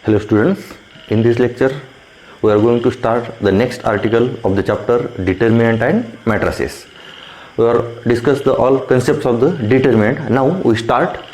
Hello students, in this lecture we are going to start the next article of the chapter Determinant and Matrices. We are discuss the all concepts of the determinant. Now we start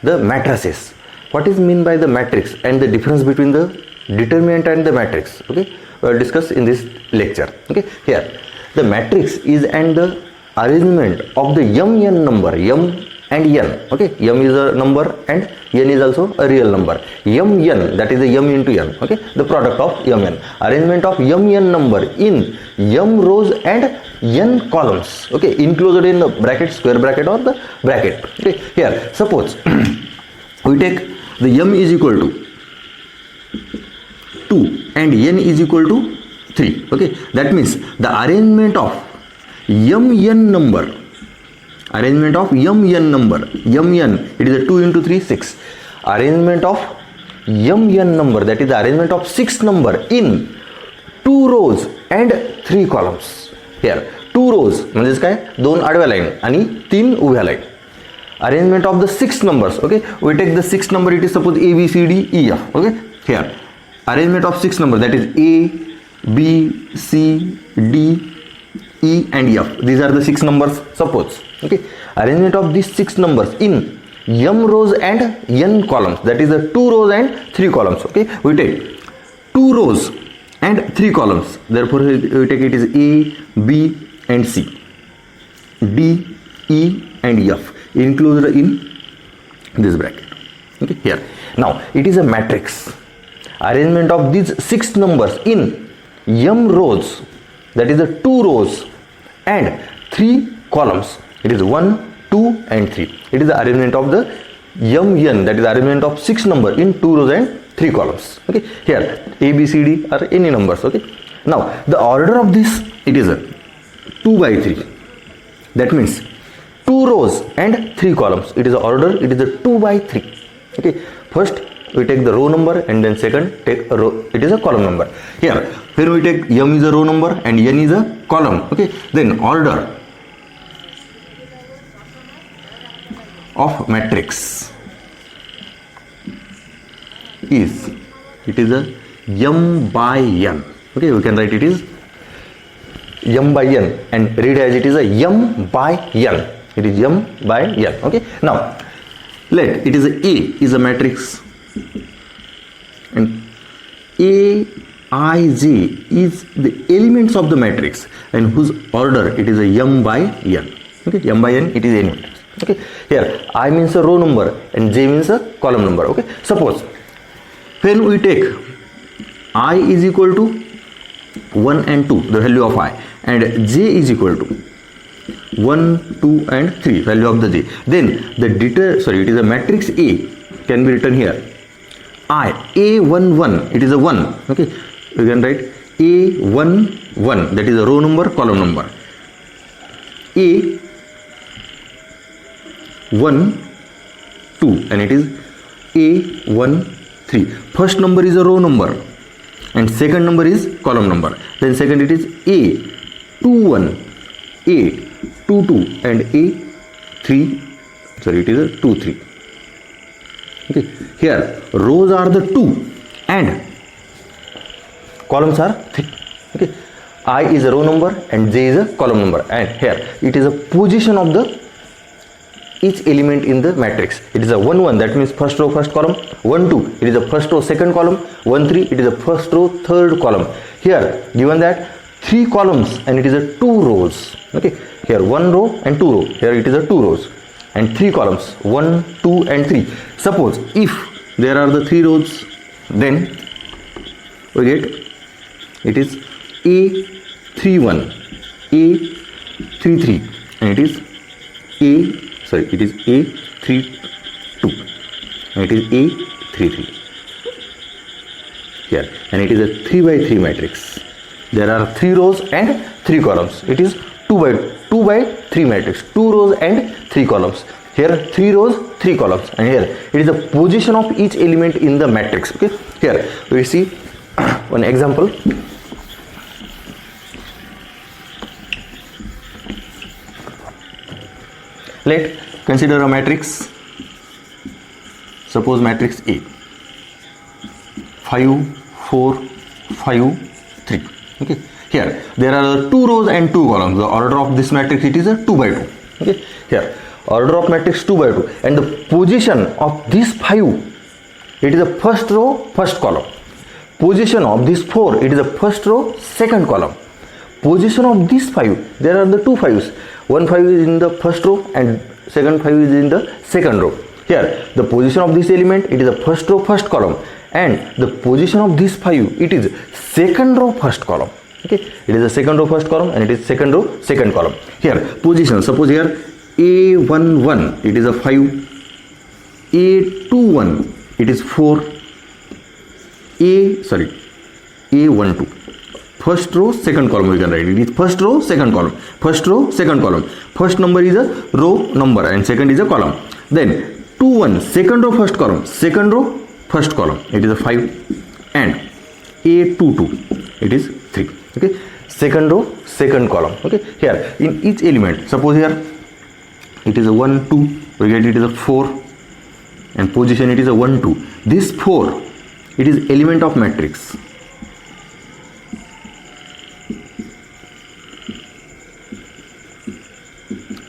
the matrices. What is mean by the matrix and the difference between the determinant and the matrix? Okay, we will discuss in this lecture. Okay, here the matrix is and the arrangement of the m number, m and n. Okay, m is a number and n is also a real number. Mn, that is the m into n. Okay, the product of mn. Arrangement of mn number in m rows and n columns. Okay, enclosed in the bracket, square bracket or the bracket. Okay, here suppose we take the m is equal to 2 and n is equal to 3. Okay, that means the arrangement of mn number. Arrangement of mn number, mn, it is a 2 into 3, 6. Arrangement of mn number, that is the arrangement of 6 number in 2 rows and 3 columns. Here 2 rows म्हणजे काय, 2 आडव्या line आणि 3 उभ्या line. Arrangement of the 6 numbers. Okay, we take the 6 number, it is suppose a b c d e f. Okay, here arrangement of 6 number, that is a b c d e and f. These are the 6 numbers suppose. Okay, arrangement of these 6 numbers in m rows and n columns, that is the 2 rows and 3 columns. Okay, we take 2 rows and 3 columns, therefore we take it is a b and c, d e and f included in this bracket. Okay, here now it is a matrix. Arrangement of these 6 numbers in m rows, that is the 2 rows and 3 columns. It is 1, 2 and 3. It is the arrangement of the mn, that is the arrangement of 6 number in 2 rows and 3 columns. Okay, here a b c d are any numbers. Okay, now the order of this, it is a 2 by 3. That means 2 rows and 3 columns. It is the order, it is a 2 by 3. Okay, first we take the row number and then second take a row, it is a column number. Here we take m is a row number and n is a column. Okay, then order of matrix is, it is a m by n. Okay, we can write it is m by n and read as it is a m by n. It is m by n. Okay, now let it is a is a matrix and a I j is the elements of the matrix and whose order it is a m by n. Okay, m by n, it is any matrix. Okay, here I means a row number and j means a column number. Okay, suppose when we take I is equal to 1 and 2, the value of I, and j is equal to 1, 2 and 3, value of the j, then the it is a matrix A can be written here I a1 1, it is a 1. Okay, we can write a1 1, that is a row number, column number. A 1 2 and it is a1 3. First number is a row number and second number is column number. Then second it is a 2 1, a 2 2 and a 3, sorry, it is a 2 3. Okay, here rows are the 2 and columns are 3. Okay, I is a row number and j is a column number, and here it is a position of the each element in the matrix. It is a 1 1, that means first row first column. 1 2, it is the first row second column. 1 3, it is the first row third column. Here given that 3 columns and it is a 2 rows. Okay, here 1 row and 2 row, here it is a 2 rows and 3 columns, 1 2 and 3. Suppose if there are the 3 rows, then we get it is a 3 1, a 3 3 and it is a, sorry, it is a 3 2 and it is a 3 3 here, and it is a 3 by 3 matrix. There are 3 rows and 3 columns. It is 2 by 3 matrix, 2 rows and 3 columns. Here 3 rows 3 columns, and here it is the position of each element in the matrix. Okay, here we see one example. Let consider a matrix. Suppose matrix A. 5, 4, 5, 3. Okay, here there are 2 rows and 2 columns. The order of this matrix, it is a 2 by 2. Okay, here order of matrix 2 by 2, and the position of this 5, it is a first row, first column. Position of this 4, it is a first row, second column. Position of this 5, there are the 2 5s. One 5 is in the first row and second 5 is in the second row. Here the position of this element, it is a first row, first column, and the position of this 5, it is second row, first column. Okay, it is a second row, first column, and it is second row, second column. Here position, suppose here A11, it is a 5, A21, it is 4, A12, first row, second column, we can write it is first row, second column, first row, second column. First number is a row number and second is a column. Then 21, second row, first column, second row, first column, it is a 5, and A22, it is 3. Okay, second row, second column. Okay, here in each element, suppose here it is a 1, 2, we get it is a 4, and position it is a 1, 2. This 4, it is element of matrix.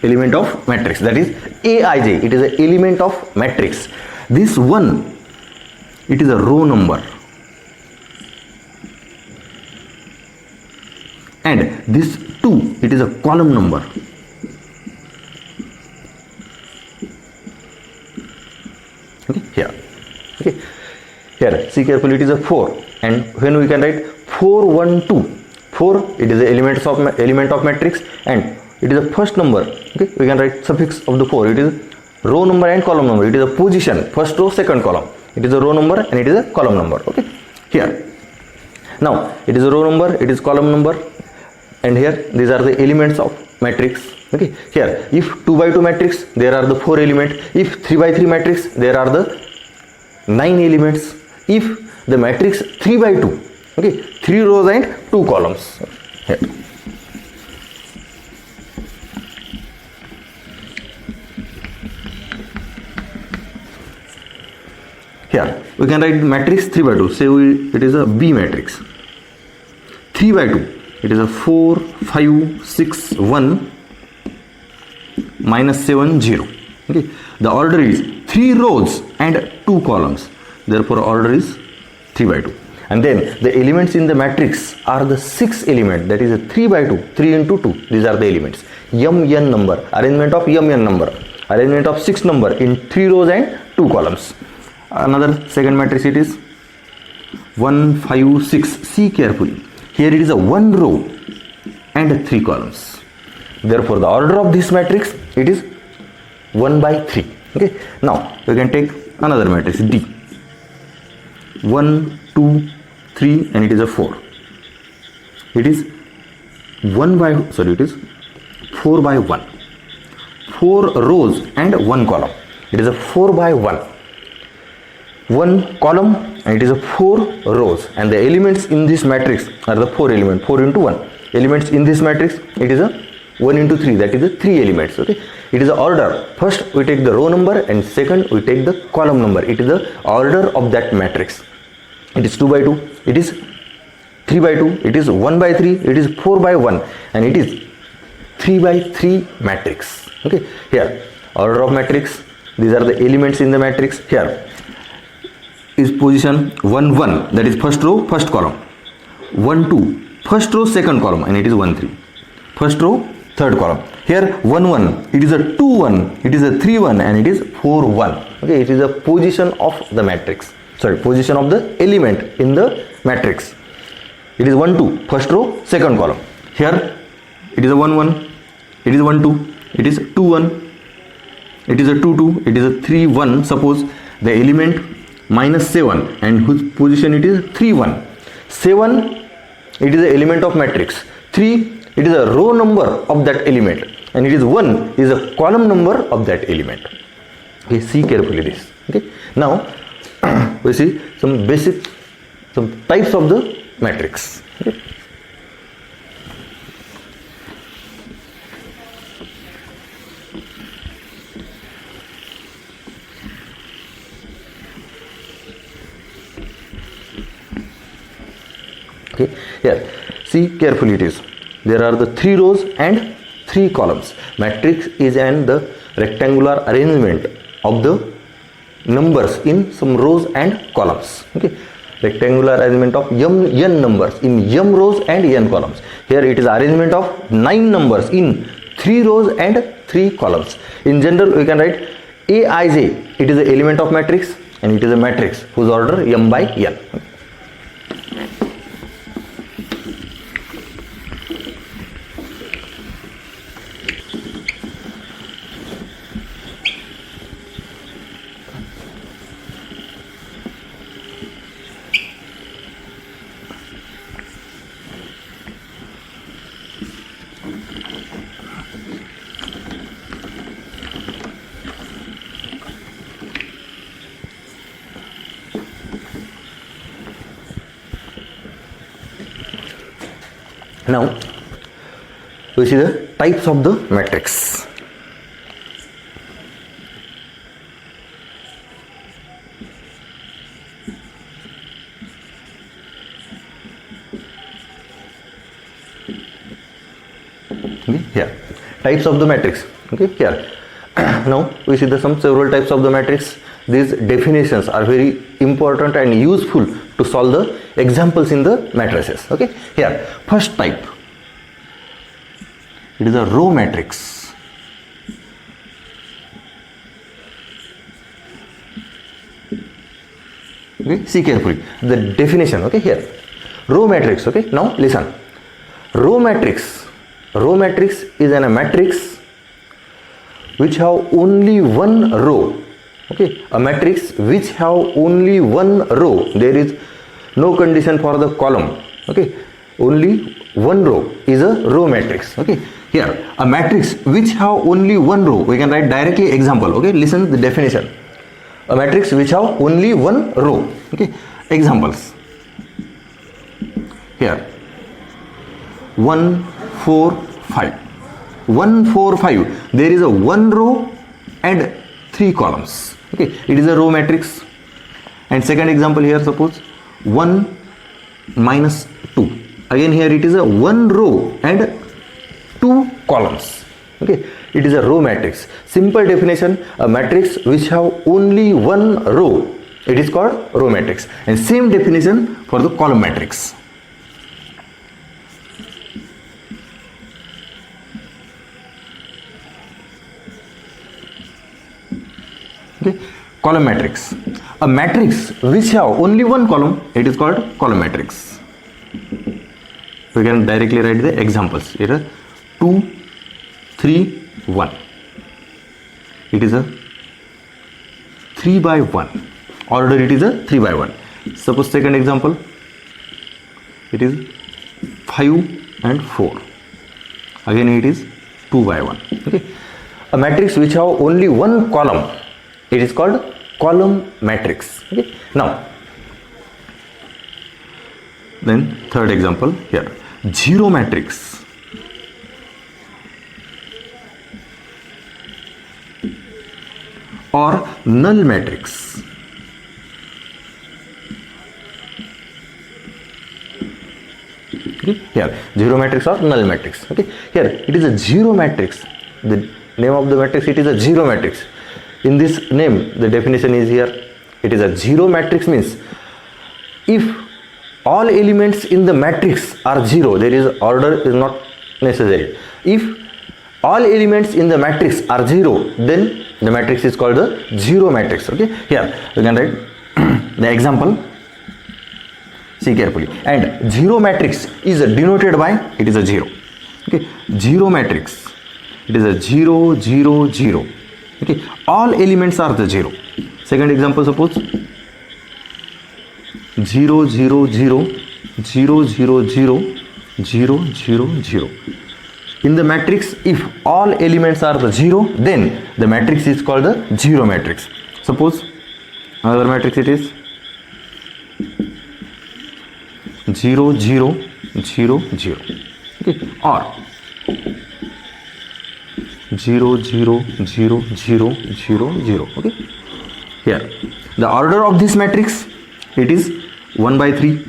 Element of matrix, that is Aij, it is an element of matrix. This 1, it is a row number, and this 2, it is a column number. Okay, here. Okay, here see carefully, it is a 4, and when we can write 4, 1, 2, 4, it is the element of matrix, and it is a first number. Okay, we can write suffix of the 4, it is row number and column number. It is a position, first row, second column. It is a row number and it is a column number. Okay, here now it is a row number, it is column number, and here these are the elements of matrix. Okay, here if 2 by 2 matrix, there are the 4 elements. If 3 by 3 matrix, there are the 9 elements. If the matrix 3 by 2, okay, 3 rows and 2 columns. Here we can write matrix 3 by 2. Say it is a B matrix. 3 by 2, it is a 4, 5, 6, 1, minus 7, 0. Okay, the order is 3 rows and 2 columns. Therefore order is 3 by 2. And then the elements in the matrix are the 6 element, that is a 3 by 2, 3 into 2. These are the elements. Mn number, arrangement of Mn number, arrangement of 6 number in 3 rows and 2 columns. Another second matrix, it is 1, 5, 6. See carefully. Here it is a 1 row and 3 columns. Therefore the order of this matrix, it is 1 by 3. Okay, now we can take another matrix D. 1, 2, 3, and it is a 4. It is 4 by 1. 4 rows and 1 column. It is a 4 by 1. 1 column and it is a 4 rows, and the elements in this matrix are the 4 elements, 4 into 1 elements in this matrix. It is a 1 into 3, that is the 3 elements. Okay, it is the order. First we take the row number and second we take the column number. It is the order of that matrix. It is 2 by 2, it is 3 by 2, it is 1 by 3, it is 4 by 1, and it is 3 by 3 matrix. Okay, here order of matrix, these are the elements in the matrix. Here is position 1, 1, that is first row, first column. 1, 2, first row, second column, and it is 1, 3. First row, third column. Here 1, 1, it is a 2, 1, it is a 3, 1, and it is 4, 1. Okay, it is a position of the matrix. Sorry, position of the element in the matrix. It is 1, 2, first row, second column. Here it is a 1, 1, it is 1, 2, it is 2, 1, it is a 2, 2, it is a 3, 1. Suppose the element minus 7 and whose position it is 3, 1. 7, it is the element of matrix. 3, it is a row number of that element, and it is 1 is a column number of that element. Okay, see carefully this. Okay, now we see some types of the matrix. Okay. Okay, here see carefully, it is there are the 3 rows and 3 columns. Matrix is the rectangular arrangement of the numbers in some rows and columns. Okay, rectangular arrangement of n numbers in m rows and n columns. Here it is arrangement of 9 numbers in 3 rows and 3 columns. In general, we can write Aij. It is the element of matrix, and it is a matrix whose order m by n. Now we see the types of the matrix. Okay, here types of the matrix. Okay, here now we see some several types of the matrix. These definitions are very important and useful to solve the examples in the matrices. Okay, here first type, it is a row matrix. Okay, see carefully the definition. Okay, here row matrix. Okay, now listen. Row matrix is a matrix which have only one row. Okay, a matrix which have only one row. There is no condition for the column. Okay, only one row is a row matrix. Okay, here a matrix which have only one row, we can write directly example. Okay, listen the definition. A matrix which have only one row. Okay, examples. Here 1 4 5. 1 4 5. There is a one row and 3 columns. Okay, it is a row matrix. And second example here, suppose 1 minus 2. Again here it is a one row and 2 columns. Okay, it is a row matrix. Simple definition, a matrix which have only one row, it is called row matrix. And same definition for the column matrix. Okay, column matrix. A matrix which have only one column, it is called column matrix. We can directly write the examples. Here 2 3 1. It is a 3 by 1. Order it is a 3 by 1. Suppose second example, it is 5 and 4. Again it is 2 by 1. Okay, a matrix which have only one column, it is called column matrix. Okay, now then third example here, zero matrix. Or null matrix. Okay, here zero matrix or null matrix. Okay, here it is a zero matrix. The name of the matrix, it is a zero matrix. In this name, the definition is here. It is a zero matrix means if all elements in the matrix are zero, there is order is not necessary. If all elements in the matrix are zero, then the matrix is called the zero matrix. Okay, here we can write the example. See carefully. And zero matrix is denoted by, it is a 0. Okay, zero matrix, it is a 0 0 0. Okay, all elements are the 0. Second example, suppose 0 0 0 0 0 0 0 0 0. In the matrix, if all elements are the 0, then the matrix is called the zero matrix. Suppose another matrix, it is 0 0 0 0. Okay, or 0 0 0 0 0 0. Okay, here the order of this matrix, it is 1 by 3.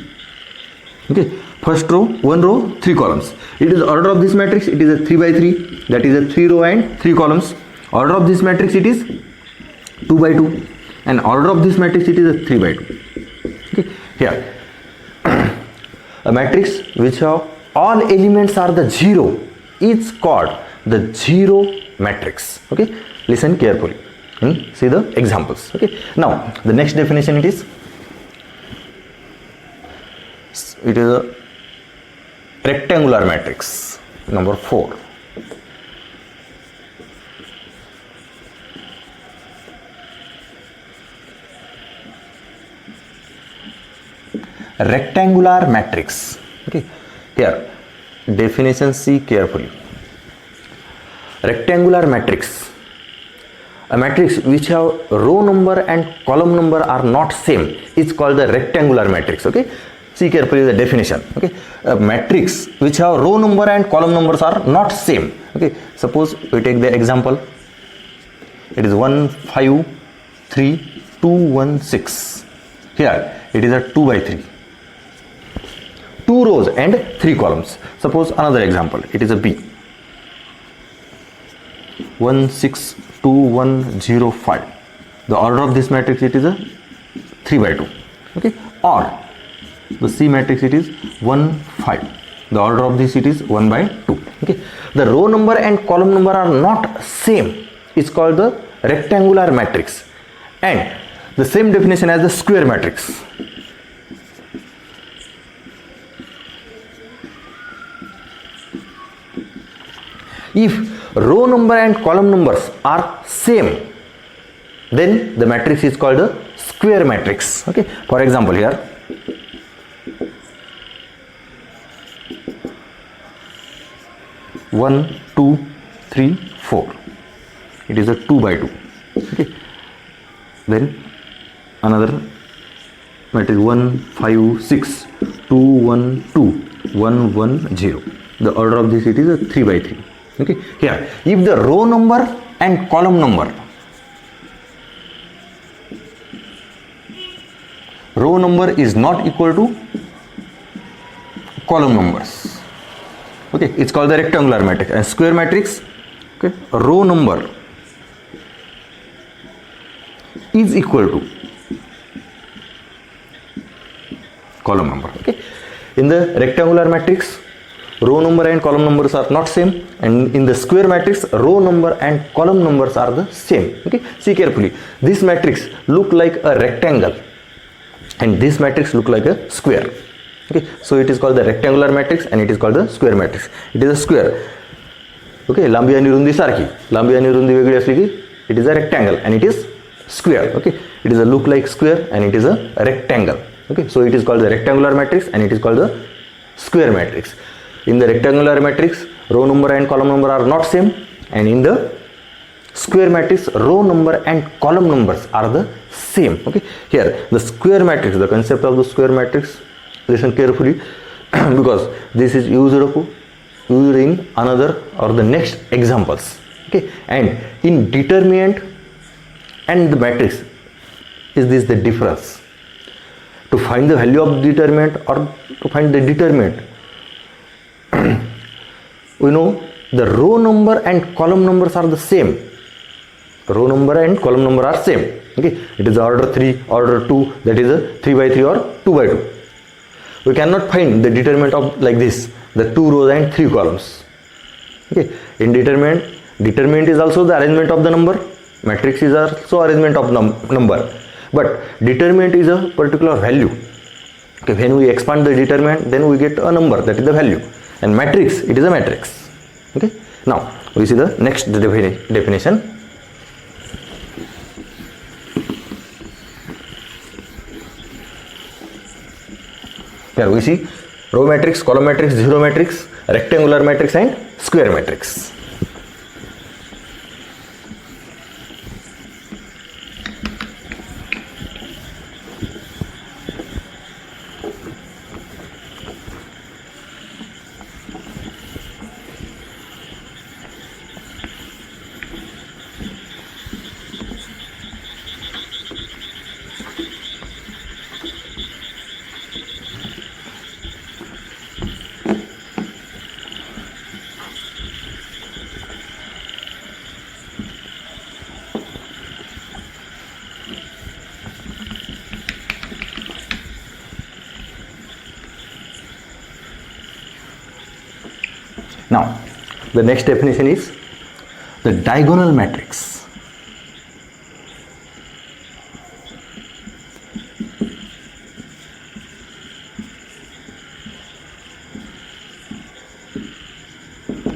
Okay, first row, one row, 3 columns. It is order of this matrix, it is a 3 by 3, that is a 3 row and 3 columns. Order of this matrix, it is 2 by 2, and order of this matrix, it is a 3 by 2. Okay, here a matrix which have all elements are the 0 is called the 0 matrix. Okay, listen carefully and see the examples. Okay, now the next definition, it is a rectangular matrix, number 4. Rectangular matrix. Okay, here definition, see carefully. Rectangular matrix, a matrix which have row number and column number are not same, is called the rectangular matrix. Okay, see carefully the definition. Okay, a matrix which have row number and column numbers are not same. Okay, suppose we take the example, it is 1 5 3 2 1 6. Here it is a 2 by 3, 2 rows and 3 columns. Suppose another example, it is a B, 1 6 2 1 0 5. The order of this matrix, it is a 3 by 2. Okay, or the C matrix, it is 1 5. The order of this, it is 1 by 2. Okay, the row number and column number are not same, it's called the rectangular matrix, and the same definition as the square matrix. If row number and column numbers are same, then the matrix is called a square matrix. Okay, for example, here 1 2 3 4, it is a 2 by 2. Okay, then another matrix 1 5 6 2 1 2 1 1 0. The order of this, it is a 3 by 3. Okay, here if the row number and column number, row number is not equal to column numbers, okay, it's called the rectangular matrix. And square matrix, okay, row number is equal to column number. Okay, in the rectangular matrix, row number and column numbers are not same, and in the square matrix, row number and column numbers are the same. Okay, see carefully, this matrix look like a rectangle and this matrix look like a square. Okay, so it is called the rectangular matrix and it is called the square matrix. It is a square. Okay, लांबी आणि रुंदी सारखी, लांबी आणि रुंदी वेगळी असली की it is a rectangle and it is square. Okay, it is a look like square and it is a rectangle. Okay, so it is called the rectangular matrix and it is called the square matrix. In the rectangular matrix, row number and column number are not same, and in the square matrix, row number and column numbers are the same. Okay, here the square matrix, the concept of the square matrix, listen carefully because this is used in another or the next examples. Okay, and in determinant and the matrix, is this the difference? To find the value of determinant or to find the determinant, we know the row number and column numbers are the same. Row number and column number are same. Okay, it is order 3, order 2, that is a 3 by 3 or 2 by 2. We cannot find the determinant of like this, the 2 rows and 3 columns. Okay, in determinant is also the arrangement of the number, matrix is also arrangement of number, but determinant is a particular value. Okay, when we expand the determinant, then we get a number, that is the value, and matrix, it is a matrix. Okay, now we see the next definition. Here we see row matrix, column matrix, zero matrix, rectangular matrix and square matrix. Now the next definition is the diagonal matrix.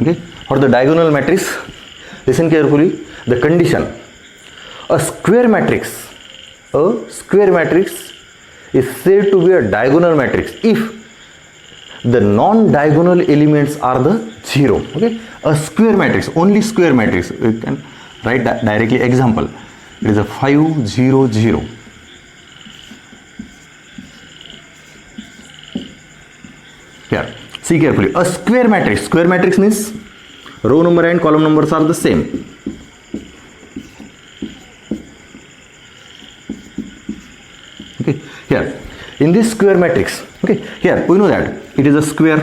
Okay, for the diagonal matrix, listen carefully. The condition: a square matrix is said to be a diagonal matrix if the non-diagonal elements are the 0. Okay, a square matrix, only square matrix. We can write that directly. Example: it is a 5 0 0. Here, see carefully. A square matrix. Square matrix means row number and column numbers are the same. Okay, here in this square matrix, okay, here we know that it is a square,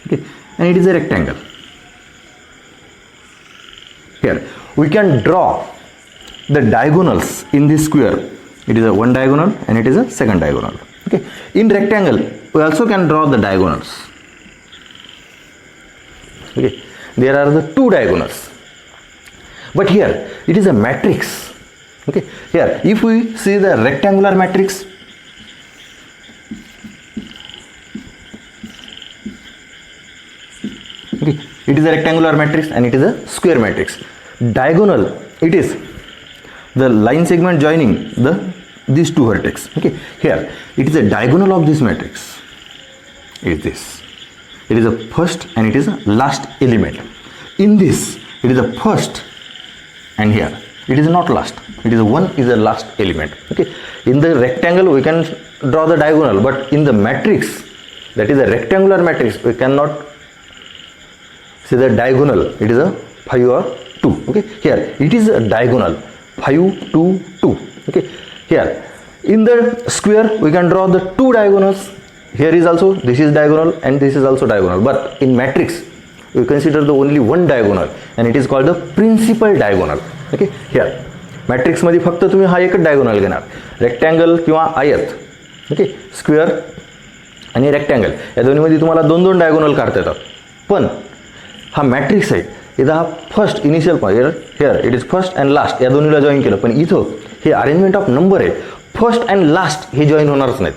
okay, and it is a rectangle. Here we can draw the diagonals in this square. It is a one diagonal and it is a second diagonal. Okay, in rectangle we also can draw the diagonals. Okay, there are the two diagonals, but here it is a matrix. Okay, here if we see the rectangular matrix, okay, it is a rectangular matrix and it is a square matrix. Diagonal, it is the line segment joining these two vertex. Okay, here it is a diagonal of this matrix. It is this. It is a first and it is a last element. In this, it is a first, and here it is not last. It is a one is a last element. Okay, in the rectangle we can draw the diagonal, but in the matrix, that is a rectangular matrix, we cannot see the diagonal. It is a 5 or 2. Okay, here it is a diagonal 5 2 2. Okay, here in the square we can draw the two diagonals. Here is also, this is diagonal and this is also diagonal, but in matrix we consider the only one diagonal and it is called the principal diagonal. Okay, here matrix मध्ये फक्त तुम्ही हा एकच diagonal घेणार, rectangle किंवा आयत. Okay, square आणि rectangle या दोन्हीमध्ये तुम्हाला दोन दोन डायगोनल काढता येतात, पण हा मॅट्रिक्स आहे, इथं हा first initial point, here it is first and last या दोन्हीला जॉईन केलं, पण इथं हे अरेंजमेंट ऑफ नंबर आहे, फर्स्ट अँड लास्ट हे जॉईन होणारच नाहीत,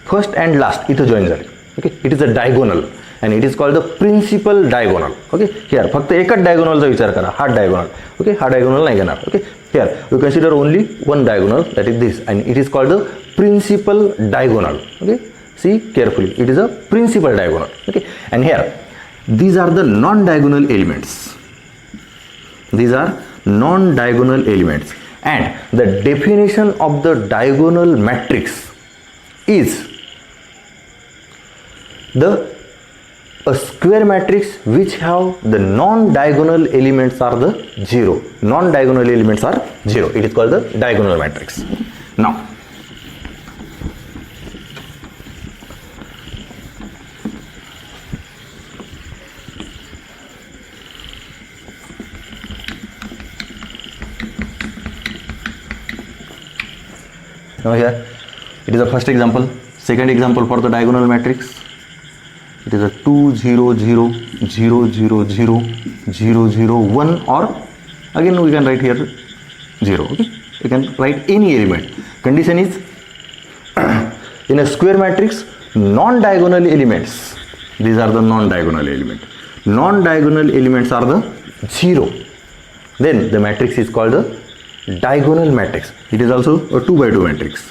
फर्स्ट अँड लास्ट इथं जॉईन झाले. Okay, it is a diagonal and it is called the principal diagonal. Okay, here फक्त एकच डायगोनलचा विचार करा, हा डायगोनल. ओके, हा डायगोनल नाही घेणार. Okay, here we consider only one diagonal, that is this, and it is called the principal diagonal. Okay, see carefully, it is a principal diagonal. Okay, and here these are the non-diagonal elements. These are non-diagonal elements, and the definition of the diagonal matrix is a square matrix which have the non-diagonal elements are the 0. Non-diagonal elements are 0. It is called the diagonal matrix. Now, here it is the first example. Second example for the diagonal matrix. It is a 2 0 0 0 0 0 0 0 1, or again we can write here 0. Okay, you can write any element. Condition is in a square matrix, non-diagonal elements, these are the non-diagonal element, non-diagonal elements are the 0, then the matrix is called the diagonal matrix. It is also a 2 by 2 matrix.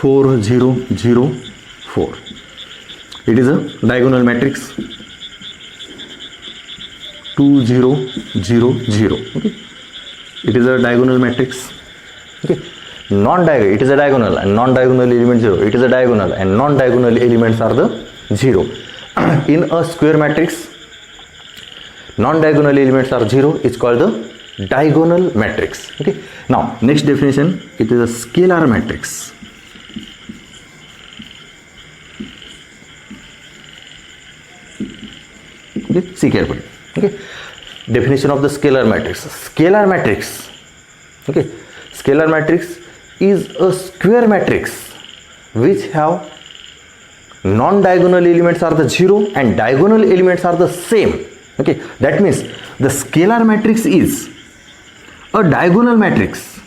4 0 0 4. It is a diagonal matrix. 2 0 0 0. Okay, it is a diagonal matrix. Okay, non-diagonal, it is a diagonal, and non-diagonal element 0. It is a diagonal and non-diagonal elements are the 0. In a square matrix, non-diagonal elements are 0. It's called the diagonal matrix. Okay, now next definition, it is a scalar matrix. Okay, see carefully. Okay, definition of the scalar matrix. Scalar matrix, okay, scalar matrix is a square matrix which have non-diagonal elements are the 0 and diagonal elements are the same. Okay, that means the scalar matrix is a diagonal matrix.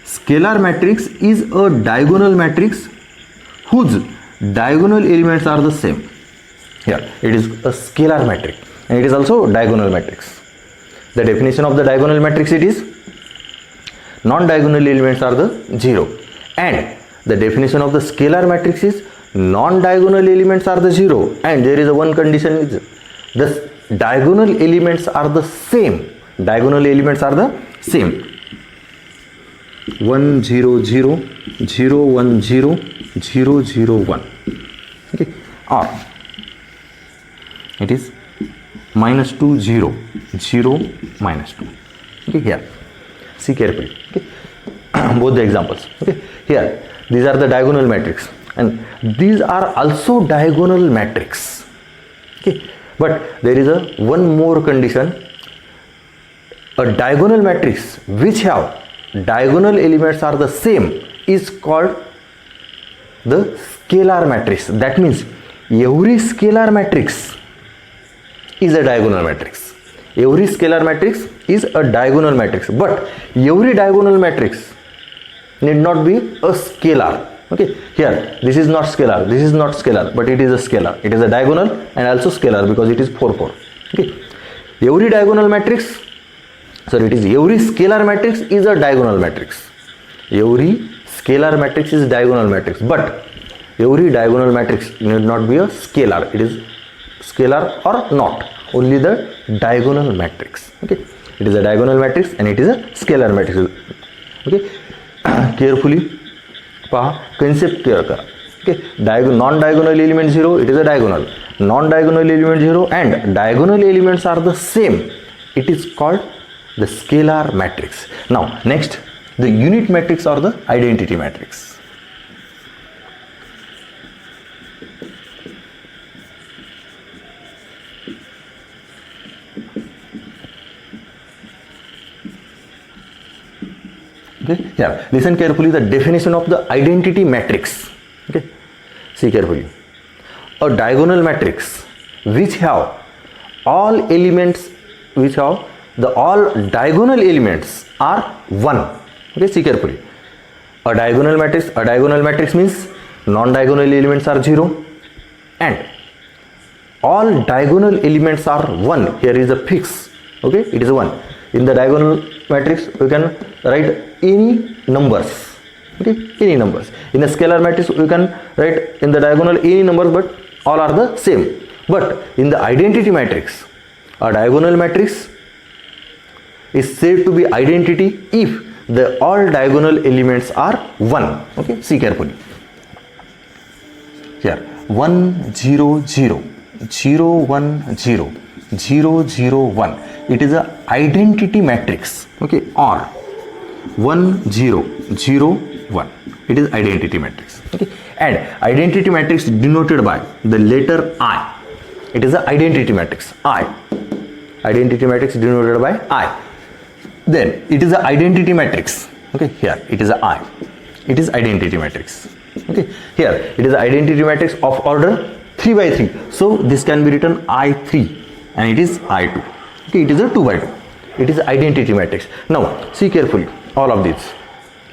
Scalar matrix is a diagonal matrix whose diagonal elements are the same. Here it is a scalar matrix and it is also a diagonal matrix. The definition of the diagonal matrix, it is non-diagonal elements are the 0, and the definition of the scalar matrix is non-diagonal elements are the 0 and there is a one condition, is the diagonal elements are the same. Diagonal elements are the same. 1 0 0 0 1 0 0 0 1. Okay, or it is minus 2 0 0 minus 2. Okay, here see carefully. Okay, both the examples. Okay, here these are the diagonal matrix and these are also diagonal matrix. Okay, but there is a one more condition. A diagonal matrix which have diagonal elements are the same is called the scalar matrix. That means every scalar matrix is a diagonal matrix. Every scalar matrix is a diagonal matrix, but every diagonal matrix need not be a scalar. Okay, here this is not scalar, this is not scalar, but it is a scalar. It is a diagonal and also scalar because it is 4 4. Okay, every diagonal matrix, sorry, it is every scalar matrix is a diagonal matrix. Every scalar matrix is diagonal matrix, but every diagonal matrix need not be a scalar. It is scalar or not, only the diagonal matrix. Okay, it is a diagonal matrix and it is a scalar matrix. Okay, carefully पहा, concept clear करा. Okay, non-diagonal element 0, it is a diagonal. Non-diagonal element 0 and diagonal elements are the same. It is called the scalar matrix. Now next, the unit matrix or the identity matrix. Okay, yeah, listen carefully, the definition of the identity matrix. Okay, see carefully. A diagonal matrix which have all elements, which have the all diagonal elements are 1. Okay, see carefully. A diagonal matrix means non-diagonal elements are 0 and all diagonal elements are 1. Here is a fix. Okay, it is 1. In the diagonal matrix we can write any numbers. Okay, any numbers. In a scalar matrix we can write in the diagonal any numbers, but all are the same. But in the identity matrix, a diagonal matrix is said to be identity if the all diagonal elements are 1. Okay, see carefully. Here 1 0 0 0 1 0 0 0 1. It is a identity matrix. Okay, or 1 0 0 1. It is identity matrix. Okay, and identity matrix denoted by the letter I. It is a identity matrix I. Identity matrix denoted by I. Then it is a identity matrix. Okay, here it is a I. It is identity matrix. Okay, here it is identity matrix of order 3 by 3. So this can be written I3 and it is I2. Okay, it is a 2 by 2. It is identity matrix. Now see carefully all of these.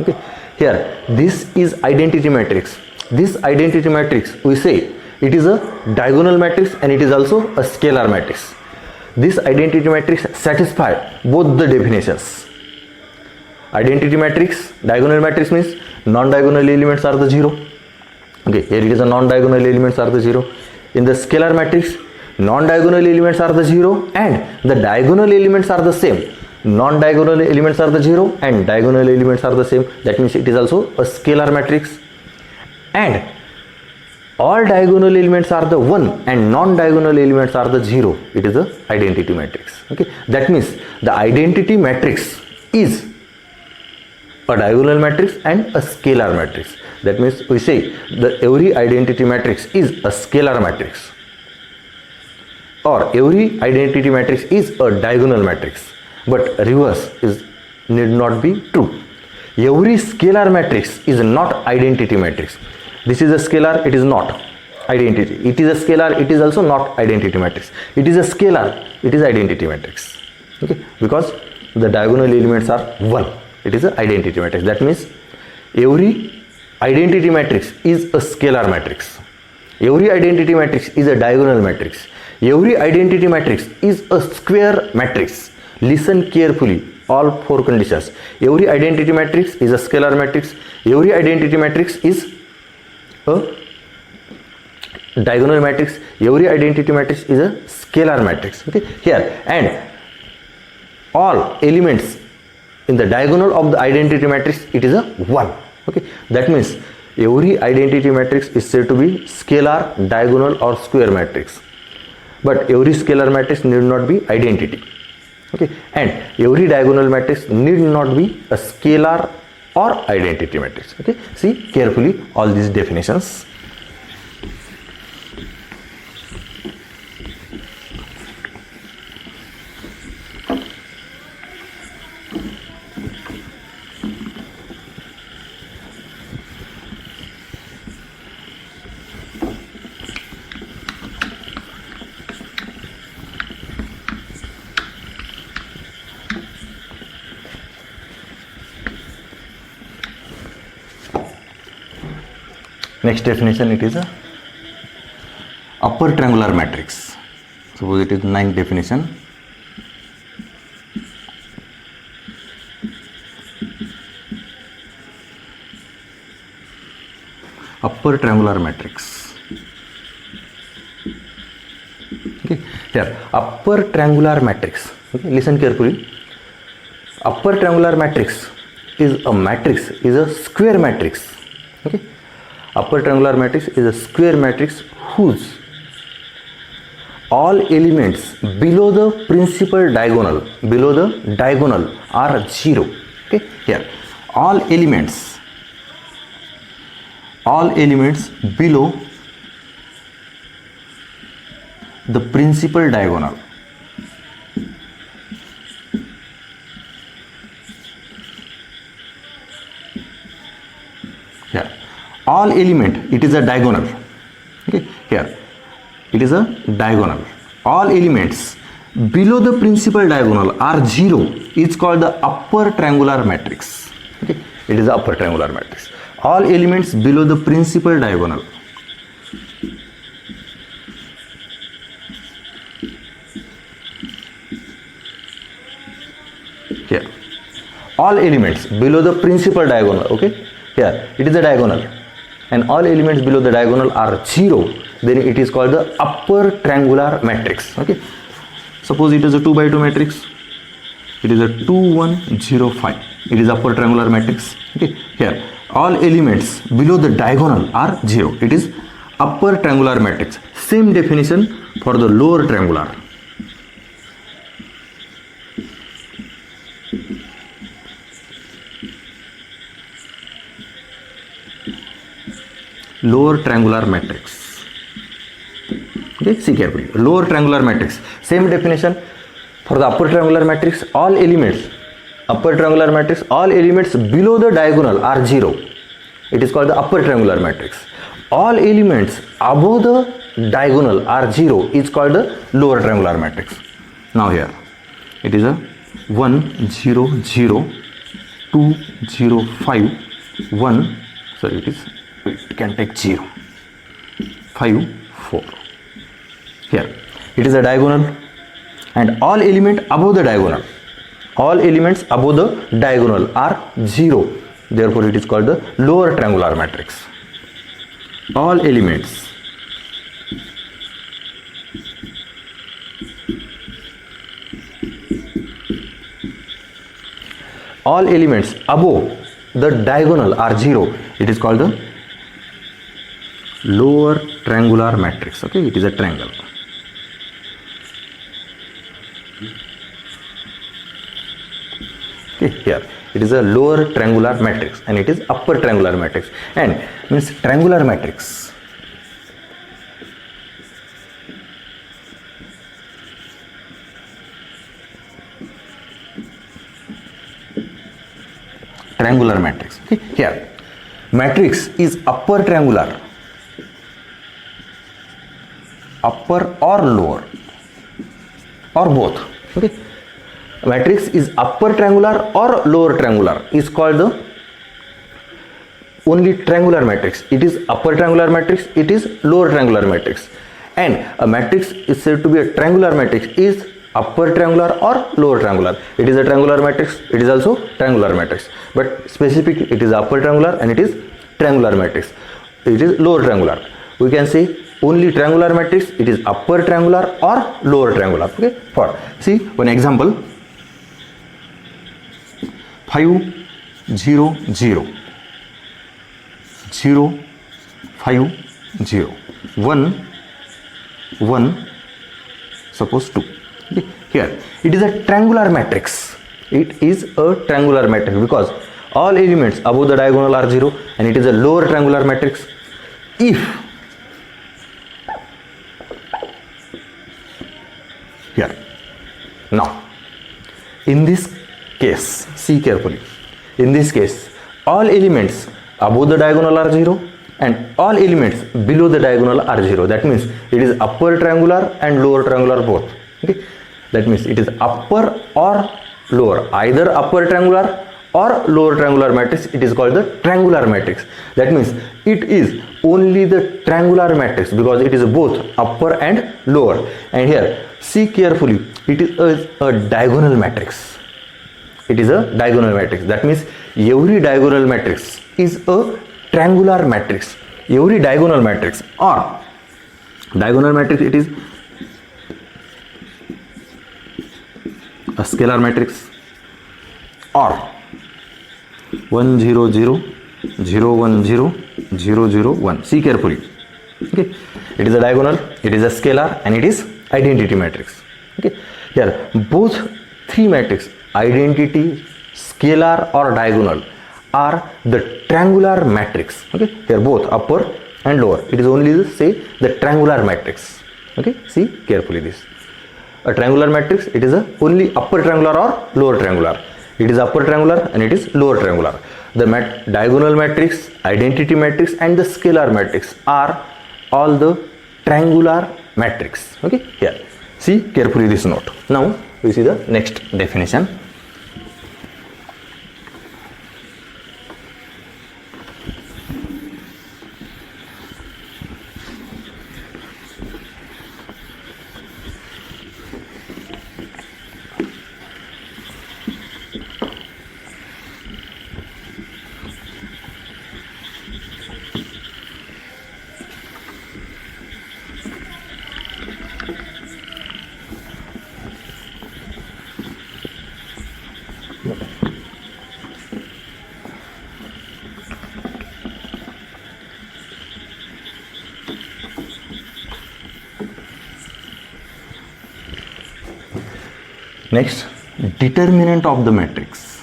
Okay, here this is identity matrix. This identity matrix we say it is a diagonal matrix and it is also a scalar matrix. This identity matrix satisfies both the definitions. Identity matrix, diagonal matrix means non-diagonal elements are the 0. Okay, here it is a non-diagonal elements are the 0. In the scalar matrix, non-diagonal elements are the 0 and the diagonal elements are the same. Non-diagonal elements are the 0 and diagonal elements are the same. That means it is also a scalar matrix. And all diagonal elements are the 1 and non-diagonal elements are the 0. It is a identity matrix. Okay, that means the identity matrix is a diagonal matrix and a scalar matrix. That means we say that every identity matrix is a scalar matrix or every identity matrix is a diagonal matrix, but reverse is need not be true. Every scalar matrix is not identity matrix. This is a scalar, it is not identity. It is a scalar, it is also not identity matrix. It is a scalar, it is identity matrix. Okay, because the diagonal elements are 1. It is an identity matrix. That means every identity matrix is a scalar matrix. Every identity matrix is a diagonal matrix. Every identity matrix is a square matrix. Listen carefully, all 4 conditions. Every identity matrix is a scalar matrix. Every identity matrix is a diagonal matrix. Every identity matrix is a scalar matrix. Okay, here, and all elements in the diagonal of the identity matrix, it is a 1. Okay, that means every identity matrix is said to be scalar, diagonal or square matrix, but every scalar matrix need not be identity. Okay, and every diagonal matrix need not be a scalar or identity matrix. Okay, see carefully all these definitions. Next definition, it is a upper triangular matrix. Suppose it is 9th definition. Upper triangular matrix. Okay, here upper triangular matrix. Okay, listen carefully. Upper triangular matrix is a square matrix. Okay. Upper triangular matrix is a square matrix whose all elements below the principal diagonal are 0. Okay, here all elements below the principal diagonal here. All element, it is a diagonal. Okay, here it is a diagonal. All elements below the principal diagonal are 0 is called the upper triangular matrix. Okay, it is the upper triangular matrix. All elements below the principal diagonal here. All elements below the principal diagonal. Okay, here it is a diagonal, and all elements below the diagonal are 0, then it is called the upper triangular matrix. Okay, suppose it is a 2 by 2 matrix, it is a 2 1 0 5, it is upper triangular matrix. Okay, here all elements below the diagonal are 0, it is upper triangular matrix. Same definition for the lower triangular. Lower triangular matrix. Okay, see carefully. Lower triangular matrix. Same definition for the upper triangular matrix. All elements, upper triangular matrix, all elements below the diagonal are 0. It is called the upper triangular matrix. All elements above the diagonal are 0 is called the lower triangular matrix. Now here it is a 1 0 0 2 0 5 1. Sorry, it can take 0 5 4. Here it is a diagonal, and all elements above the diagonal are 0, therefore it is called the lower triangular matrix. All elements above the diagonal are 0, it is called the lower triangular matrix. Okay, it is a triangle. Okay, here it is a lower triangular matrix, and it is upper triangular matrix, and means triangular matrix. Triangular matrix. Okay, here matrix is upper triangular, upper or lower or both. Okay, matrix is upper triangular or lower triangular is called the only triangular matrix. It is upper triangular matrix, it is lower triangular matrix. And a matrix is said to be a triangular matrix is upper triangular or lower triangular. It is a triangular matrix, it is also triangular matrix, but specific it is upper triangular and it is triangular matrix. It is lower triangular. We can say only triangular matrix, it is upper triangular or lower triangular. Okay, for see one example, 5 0 0 0 5 0 1 1 suppose 2. Okay. Here it is a triangular matrix. It is a triangular matrix because all elements above the diagonal are 0, and it is a lower triangular matrix if here. Now in this case, see carefully, in this case all elements above the diagonal are 0 and all elements below the diagonal are 0. That means it is upper triangular and lower triangular both. Okay, that means it is upper or lower, either upper triangular or lower triangular matrix. It is called the triangular matrix. That means it is only the triangular matrix because it is both upper and lower. And here see carefully, it is a diagonal matrix. It is a diagonal matrix. That means every diagonal matrix is a triangular matrix. Every diagonal matrix or diagonal matrix, it is a scalar matrix or 1 0 0 0 1 0 0 0 1. See carefully. Okay, it is a diagonal, it is a scalar, and it is identity matrix. Okay, here both three matrices, identity, scalar or diagonal, are the triangular matrix. Okay, here both upper and lower, it is only the triangular matrix. Okay, see carefully this. A triangular matrix, it is a only upper triangular or lower triangular. It is upper triangular and it is lower triangular. The diagonal matrix, identity matrix and the scalar matrix are all the triangular matrix. Okay, here see carefully this note. Now we see the next definition. Next, determinant of the matrix.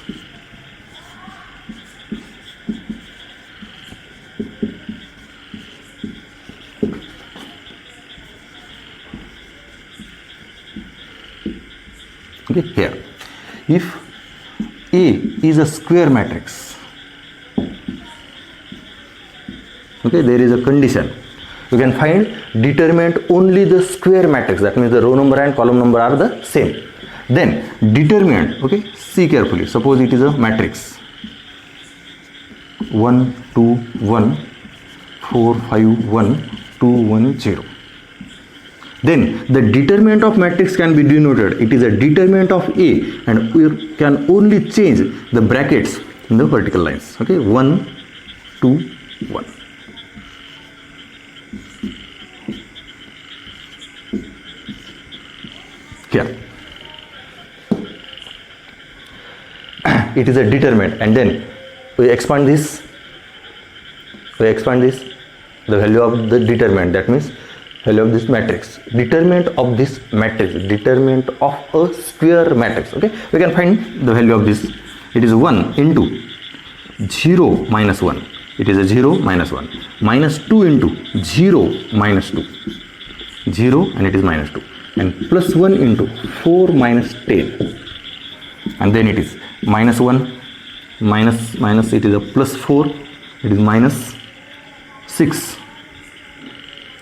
Okay, here if A is a square matrix, okay, there is a condition. You can find determinant only the square matrix. That means the row number and column number are the same. Then determinant, okay, see carefully, suppose it is a matrix 1 2 1 4 5 1 2 1 0. Then the determinant of matrix can be denoted, it is a determinant of A, and we can only change the brackets in the vertical lines. Okay, 1 2 1. Here it is a determinant, and then we expand this, the value of the determinant, that means value of this matrix, determinant of this matrix, determinant of a square matrix. Okay, we can find the value of this. It is 1 into 0 minus 1, it is a 0 minus 1, minus 2 into 0 minus 2, 0 and it is minus 2, and plus 1 into 4 minus 10, and then it is minus 1 minus it is a plus 4 it is minus 6.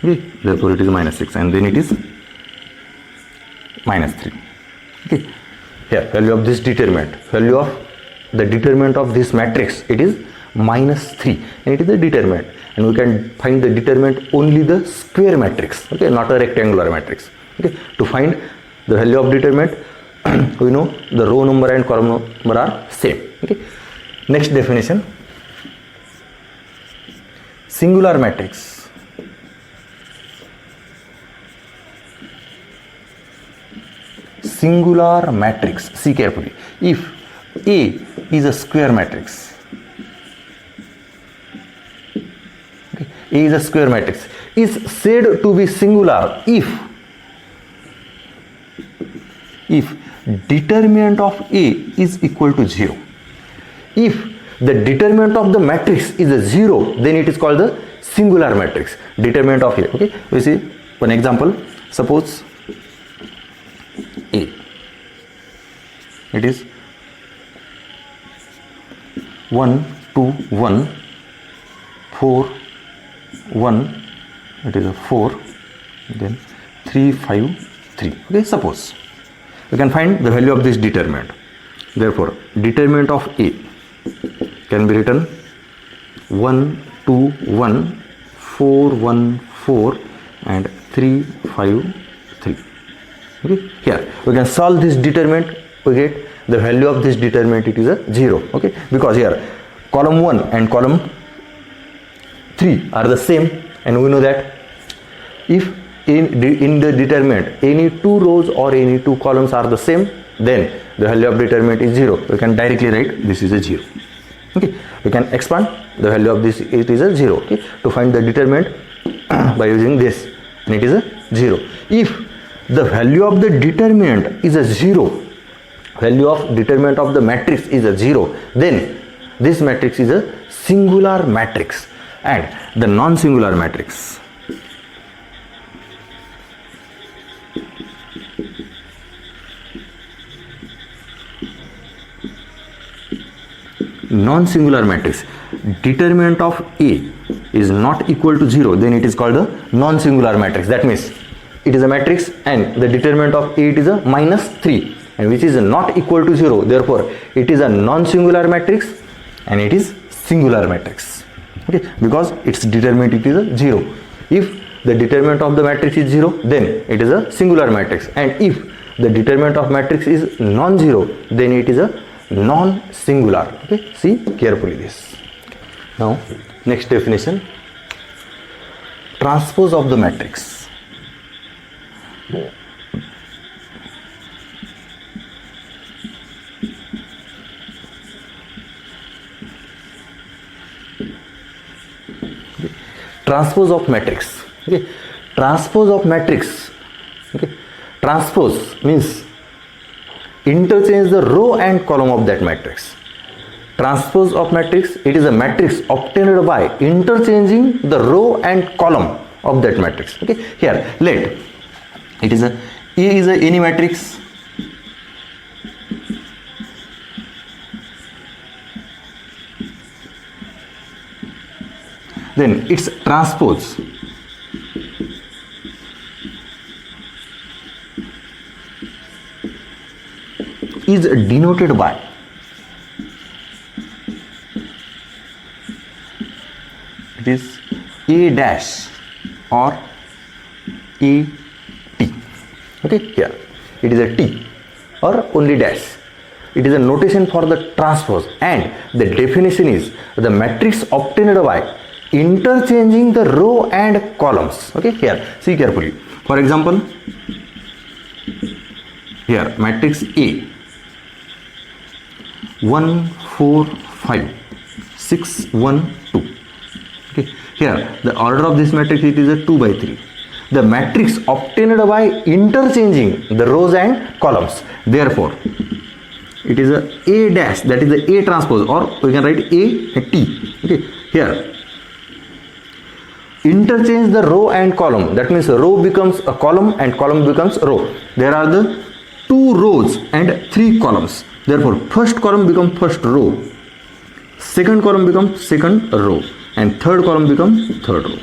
Okay, therefore it is minus 6, and then it is minus 3. Okay, here value of this determinant, value of the determinant of this matrix, it is minus 3, and it is the determinant, and we can find the determinant only the square matrix, okay, not a rectangular matrix. Okay, to find the value of determinant we know the row number and column number are same. Okay, next definition, singular matrix. Singular matrix, see carefully, if A is a square matrix, okay, A is a square matrix, is said to be singular if determinant of A is equal to 0. If the determinant of the matrix is a 0, then it is called the singular matrix, determinant of A. Okay, we see one example. Suppose A, it is 1 2 1 4 1, it is a 4, then 3 5 3. Okay, suppose we can find the value of this determinant. Therefore determinant of A can be written 1 2 1 4 1 4 and 3 5 3. Okay, here we can solve this determinant, we get the value of this determinant, it is a 0. Okay, because here column 1 and column 3 are the same, and we know that if in the determinant any two rows or any two columns are the same, then the value of determinant is 0. We can directly write this is a 0. Okay, we can expand the value of this, it is a 0. Okay, to find the determinant by using this, and it is a 0. If the value of the determinant is a 0, value of determinant of the matrix is a 0, then this matrix is a singular matrix, and the non-singular matrix, non-singular matrix, determinant of A is not equal to 0, then it is called a non-singular matrix. That means it is a matrix and the determinant of A, it is a minus 3, and which is not equal to 0, therefore it is a non-singular matrix and it is singular matrix. Okay, because its determinant, it is a 0. If the determinant of the matrix is 0, then it is a singular matrix, and if the determinant of matrix is non-zero, then it is a non-singular. Okay, see carefully this. Now next definition, transpose of the matrix. Transpose of matrix. Okay, transpose of matrix. Okay, transpose means interchange the row and column of that matrix. Transpose of matrix, it is a matrix obtained by interchanging the row and column of that matrix. Okay, here let it is a A is a any matrix, then its transpose is denoted by it is A dash or A T. Okay, here it is a T or only dash. It is a notation for the transpose, and the definition is the matrix obtained by interchanging the row and columns. Okay, here see carefully. For example, here matrix A 1 4 5 6 1 2. Okay, here the order of this matrix, it is a 2 by 3. The matrix obtained by interchanging the rows and columns, therefore it is a dash, that is the A transpose, or we can write A T. Okay, here interchange the row and column, that means row becomes a column and column becomes row. There are the 2 rows and 3 columns, therefore first column becomes first row, second column becomes second row, and third column becomes third row.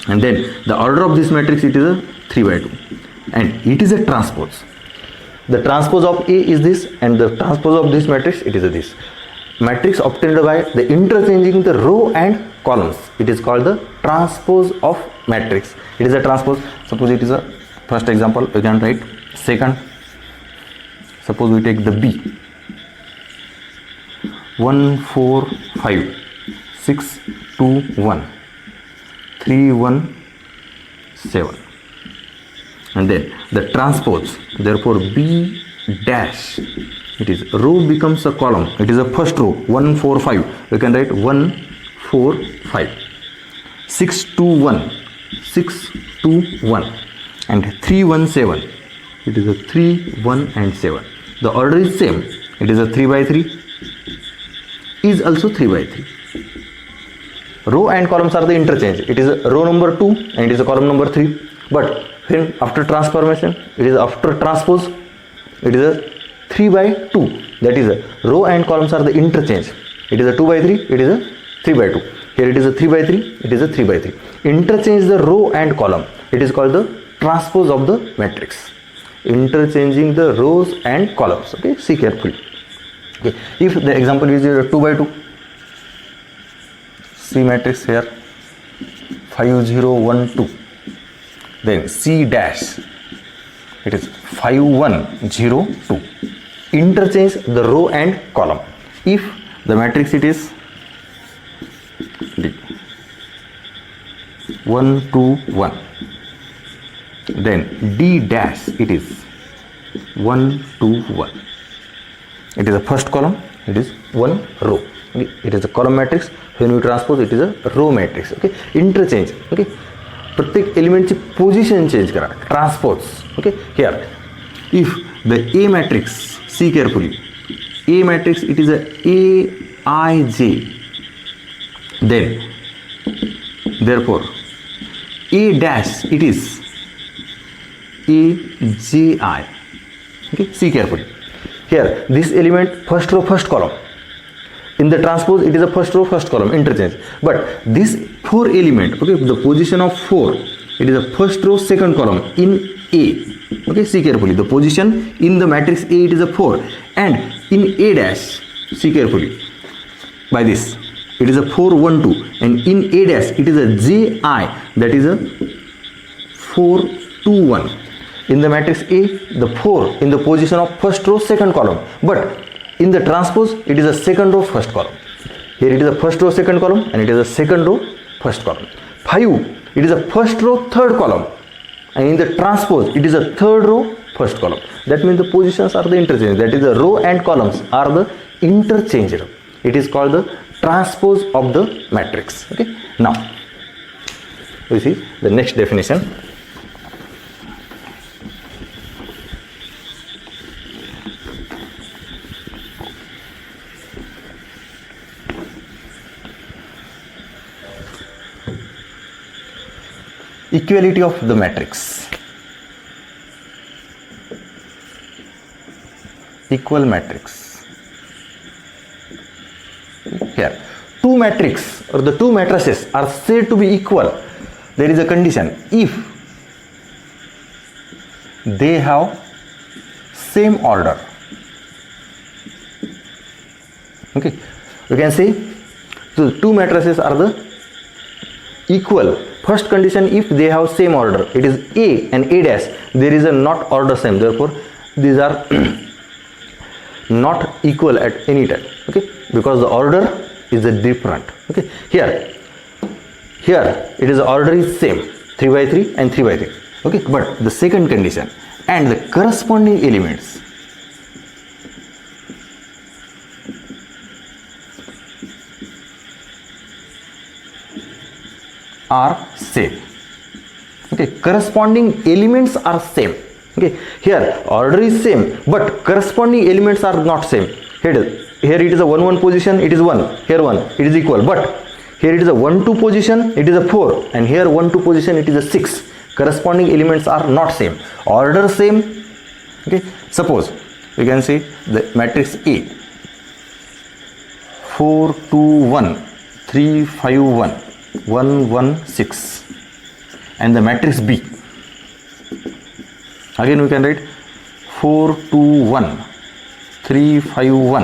And then the order of this matrix, it is a 3 by 2, and it is a transpose. The transpose of A is this, and the transpose of this matrix, it is a this. Matrix obtained by the interchanging the row and columns, it is called the transpose of matrix. It is a transpose. Suppose it is a first example, we can write. Second, suppose we take the B, 1 4 5 6 2 1 3 1 7, and then the transpose, therefore B dash, it is row becomes a column, it is a first row, 1 4 5, we can write 1 4 5, 6 2 1 6 2 1, and 3 1 7, it is a 3 1 and 7. The order is same, it is a 3 by 3, is also 3 by 3. Row and columns are the interchange, it is a row number 2 and it is a column number 3, but when after transformation, it is after transpose, it is a 3 by 2, that is a row and columns are the interchange, it is a 2 by 3, it is a 3 by 2. Here it is a 3 by 3, it is a 3 by 3. Interchange the row and column, it is called the transpose of the matrix. Interchanging the rows and columns. Okay, see carefully. Okay, if the example is 2 by 2, C matrix here 5 0 1 2, then C dash, it is 5 1 0 2. Interchange the row and column. If the matrix it is D 1 2 1, then D dash, it is 1 2 1. It is a first column, it is one row. Okay? It is a column matrix. When you transpose, it is a row matrix. Okay, interchange. Okay, प्रत्येक एलिमेंटची position change करा, transpose. Okay, here if the A matrix, see carefully, A matrix it is a AIJ, then therefore A dash it is AJI. Okay, see carefully. Here this element first row first column. In the transpose it is a first row first column interchange. But this 4 element, okay, the position of 4, it is a first row second column in A. Okay, see carefully. The position in the matrix A it is a 4, and in A dash, see carefully. By this it is a 4 1 2, and in A dash it is a JI, that is a 4 2 1. In the matrix A, the 4 in the position of first row second column, but in the transpose it is a second row first column. Here it is a first row second column, and it is a second row first column. 5 it is a first row third column, and in the transpose it is a third row first column. That means the positions are the interchange, that is the row and columns are the interchangeable. It is called the transpose of the matrix. Okay, now we see the next definition. Equality of the matrix. Equal matrix. Here, two matrix or the two matrices are said to be equal. There is a condition if they have same order. Okay, we can say the two matrices are the equal. First condition, if they have same order, it is A and A dash, there is a not order same, therefore these are not equal at any time. Okay, because the order is a different. Okay, here it is the order is same, 3 by 3 and 3 by 3. Okay, but the second condition, and the corresponding elements are same. Okay, corresponding elements are same. Okay, here order is same, but corresponding elements are not same. Here it is a 1 1 position, it is 1, here 1, it is equal, but here it is a 1 2 position, it is a 4, and here 1 2 position, it is a 6. Corresponding elements are not same, order same. Okay, suppose we can say the matrix A 4 2 1 3 5 1 1 1 6 and the matrix B. Again we can write 4 2 1 3 5 1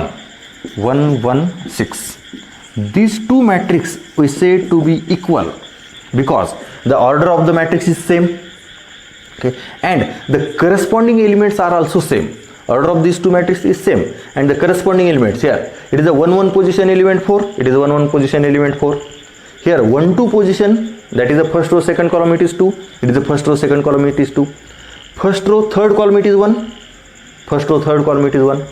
1 1 6. These two matrices we say to be equal because the order of the matrix is same, okay, and the corresponding elements are also same. Order of these two matrices is same and the corresponding elements, here it is a 1 1 position element 4, it is a 1 1 position element 4. Here 1 2 position, that is the first row second column, it is 2, it is the first row second column, it is 2. First row third column it is 1, first row third column it is 1.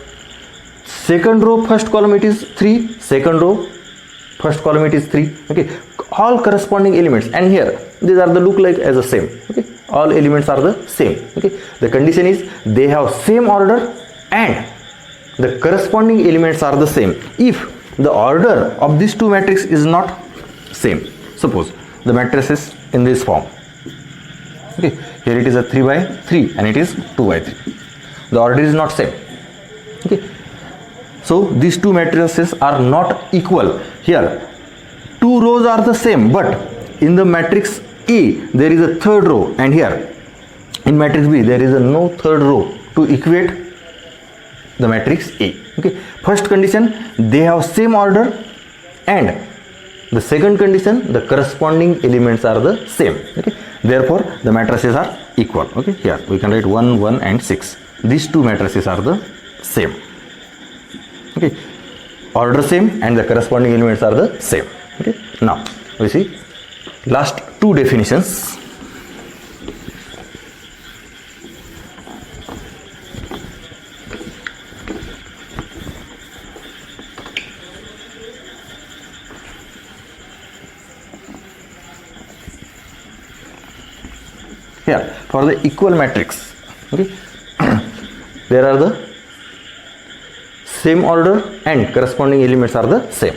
Second row first column it is 3, second row first column it is 3, okay, all corresponding elements, and here these are the look like as the same, okay, all elements are the same, okay. The condition is they have same order and the corresponding elements are the same if the order of these two matrices is not same. Suppose the matrix is in this form, okay, here it is a 3 by 3 and it is 2 by 3, the order is not same, okay. So these two matrices are not equal. Here two rows are the same, but in the matrix A there is a third row and here in matrix B there is a no third row to equate the matrix A, okay. First condition, they have same order, and the second condition, the corresponding elements are the same, okay. Therefore the matrices are equal, okay. Here we can write 1 1 and 6. These two matrices are the same, okay, order same and the corresponding elements are the same, okay. Now we see last two definitions. Here for the equal matrix, okay, there are the same order and corresponding elements are the same.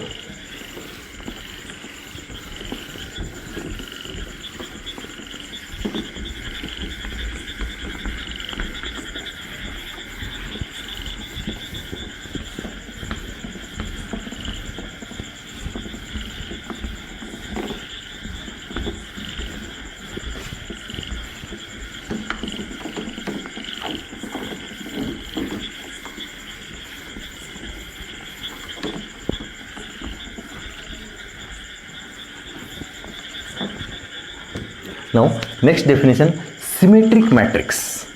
Now next definition, symmetric matrix.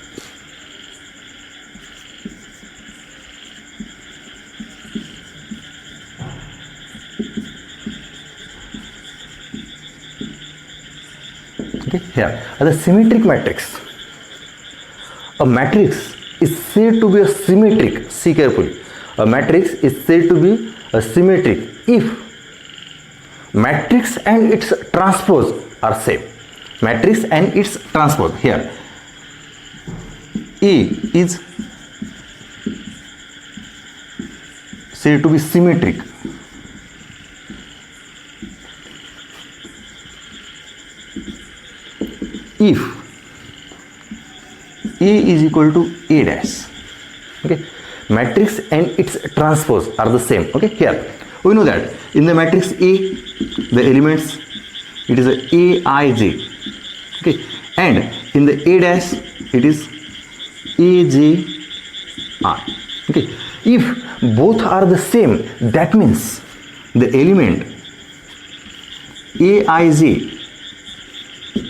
Okay, here the symmetric matrix. A matrix is said to be a symmetric. See carefully. A matrix is said to be a symmetric if matrix and its transpose are same. Matrix and its transpose. Here A is said to be symmetric if A is equal to A dash, okay. Matrix and its transpose are the same, okay. Here we know that in the matrix A the elements, it is a Aij, okay, and in the A dash it is Aj, okay. If both are the same, that means the element Aij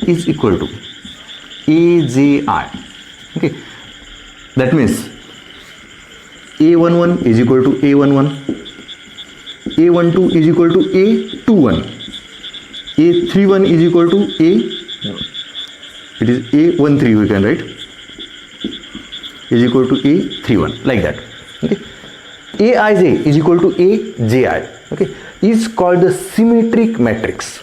is equal to Aji, okay. That means A11 is equal to A11, A12 is equal to A21, A31 is equal to it is A13, we can write, is equal to A31, like that, okay. Aij is equal to Aji, okay, is called the symmetric matrix.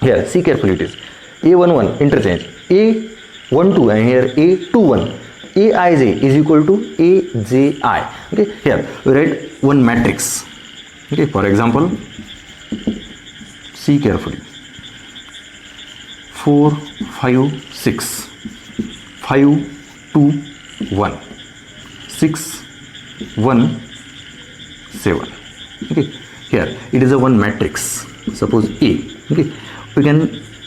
Here see carefully, it is A11 interchange, A12 and here A21, Aij is equal to Aji, okay. Here we write one matrix, okay. For example, see carefully, 4 5 6 5 2 1 6 1 7, okay. here it is a one matrix, suppose A, okay, we can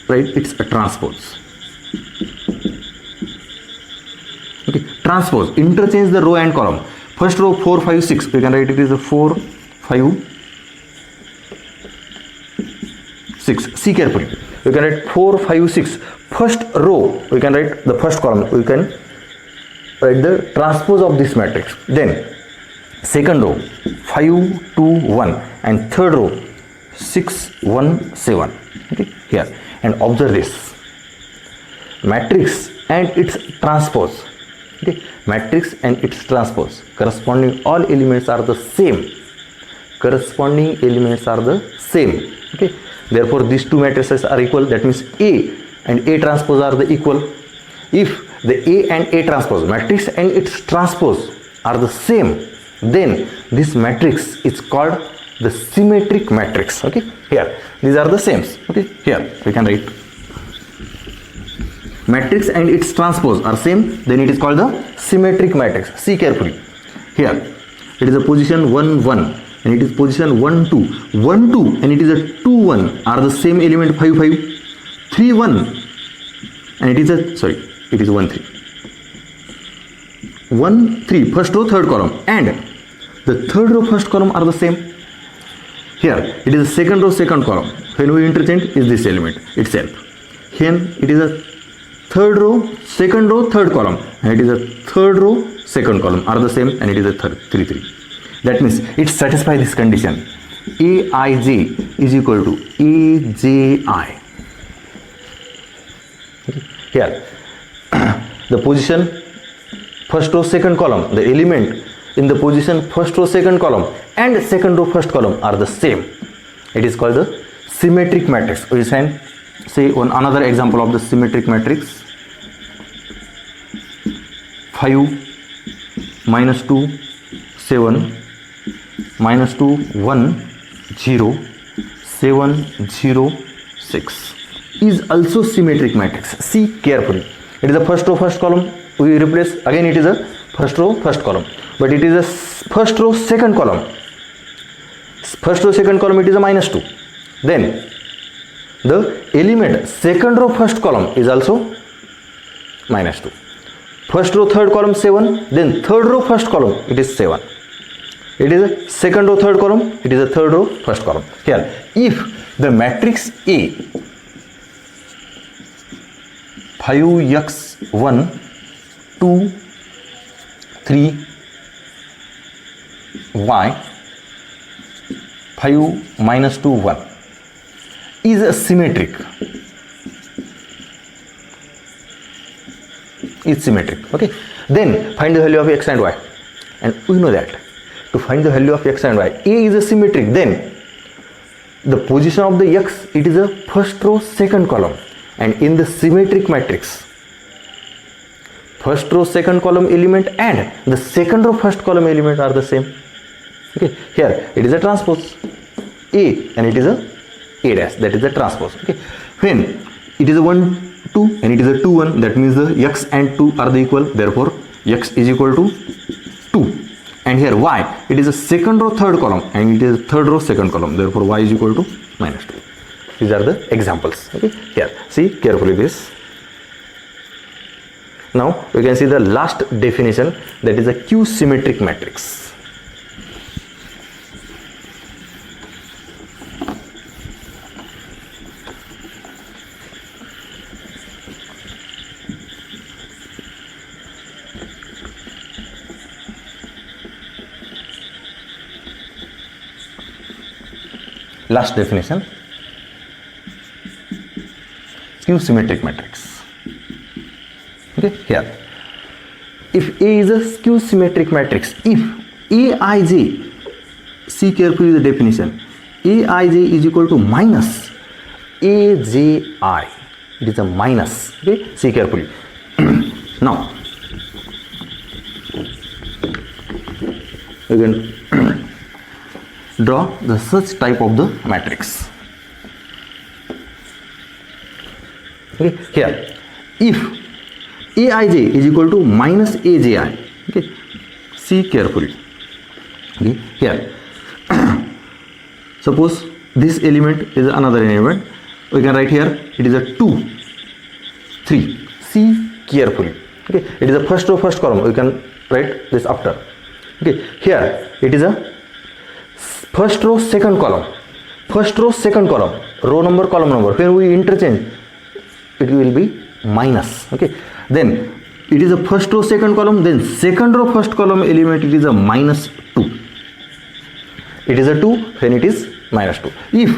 write it's a transpose. Okay, transpose, interchange the row and column. First row 4 5 6, we can write it is a 4 5 6. See carefully, we can write 4 5 6. First row we can write the first column, we can write the transpose of this matrix. Then second row 5 2 1 and third row 6 1 7. Okay, here, and observe this matrix and its transpose. Okay, matrix and its transpose, corresponding all elements are the same. Corresponding elements are the same. Okay, therefore these two matrices are equal. That means A and A transpose are the equal. If the A and A transpose, matrix and its transpose are the same, then this matrix is called the symmetric matrix. Okay, here these are the same. Okay, here we can write matrix and its transpose are same, then it is called the symmetric matrix. See carefully, here it is a position 1 1 and it is position 1 2 1 2 and it is a 2 1 are the same element 5 5 3 1 and it is a it is 1 3 1 3 first row third column, and the third row first column are the same. Here it is a second row second column, when we interchange is this element itself. Here it is a third row second row third column, and it is a third row second column are the same, and it is a 3 3. That means it satisfies this condition. Aij is equal to Aji. Okay. Here the position first row second column, the element in the position first row second column and second row first column are the same. It is called the symmetric matrix. We can say one another example of the symmetric matrix. 5 minus 2 7 minus 2 1 0 7 0 6 is also symmetric matrix. See carefully, it is a first row first column, we replace again it is a first row first column, but it is a first row second column. First row second column it is a minus 2, then the element second row first column is also minus 2. First row third column 7, then third row first column it is 7. It is a second row third column, it is a third row first column. Here if the matrix A 5x1 2 3 y 5 minus 2 1 is a symmetric, is symmetric. Okay, then find the value of x and y, and we know that to find the value of x and y, A is a symmetric, then the position of the x, it is a first row second column, and in the symmetric matrix first row second column element and the second row first column element are the same. Okay, here it is a transpose A and it is a A dash, that is the transpose. Okay, when it is a 1 2 and it is a 2 1, that means the x and 2 are the equal, therefore x is equal to 2, and here y, it is a second row third column and it is a third row second column, therefore y is equal to minus 2. These are the examples. Okay, here see carefully this. Now we can see the last definition, that is a Q symmetric matrix. Last definition, Q symmetric matrix. Okay, here if A is a skew symmetric matrix, if Aij, see carefully the definition, Aij is equal to minus Aji, it is a minus. Okay, see carefully. Now you can draw the such type of the matrix. Okay, here if Aij is equal to minus Aji, okay, see carefully. Okay, here Suppose this element is another element. We can write here it is a 2, 3. See carefully. Okay, it is a first row, first column. We can write this after. Okay, here it is a first row, second column. First row, second column. Row number, column number. When we interchange, it will be minus. Okay, then it is a first row, second column. Then second row, first column element, it is a minus 2. It is a 2 when it is minus 2. If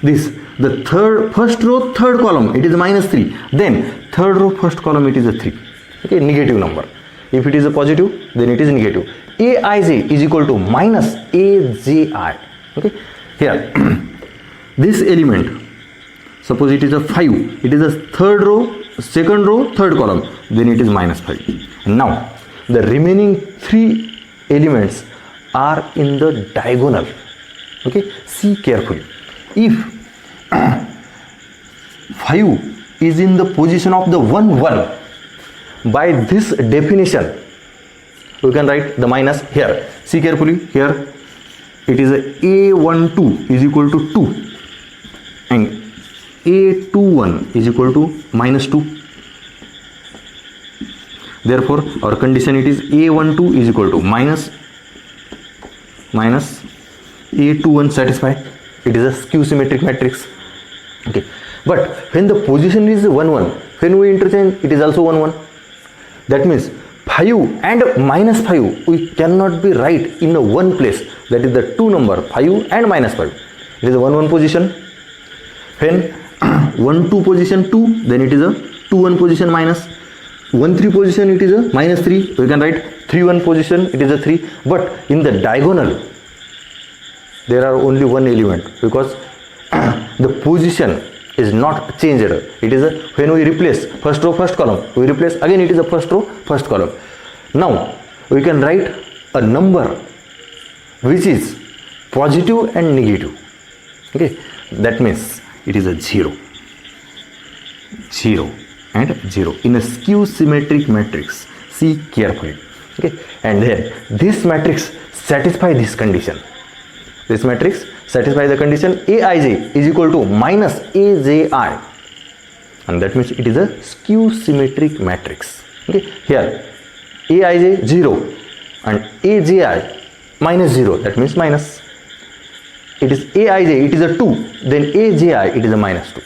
this the first row, third column, it is minus 3. Then third row, first column, it is a 3. Okay, negative number. If it is a positive, then it is negative. Aij is equal to minus Aji. Okay, here this element, suppose it is a 5. It is a third row, second row, third column. Then it is minus 5. And now the remaining 3 elements are in the diagonal. Okay, see carefully. If 5 is in the position of the 1 1, by this definition we can write the minus here. See carefully, here it is a A12 is equal to 2 and A21 is equal to minus 2. Therefore our condition it is A12 is equal to minus A21 satisfy. It is a skew symmetric matrix. Okay, but when the position is 1 1, when we interchange, it is also 1 1. That means 5 and minus 5 we cannot be right in a one place. That is the two number 5 and minus 5. It is a 1 1 position. When 1 2 position 2, then it is a 2 1 position minus. 1 3 position, it is a minus 3. We can write 3 1 position, it is a 3. But in the diagonal there are only one element, because the position is not changed. It is a, when we replace first row, first column, we replace again, it is a first row, first column. Now we can write a number which is positive and negative. Okay, that means it is a 0 and 0 in a skew symmetric matrix. See carefully. Okay, and then this matrix satisfies this condition. This matrix satisfies the condition Aij is equal to minus Aji, and that means it is a skew symmetric matrix. Okay, here Aij 0 and Aji minus 0, that means minus. It is Aij, it is a 2, then Aji, it is a minus 2.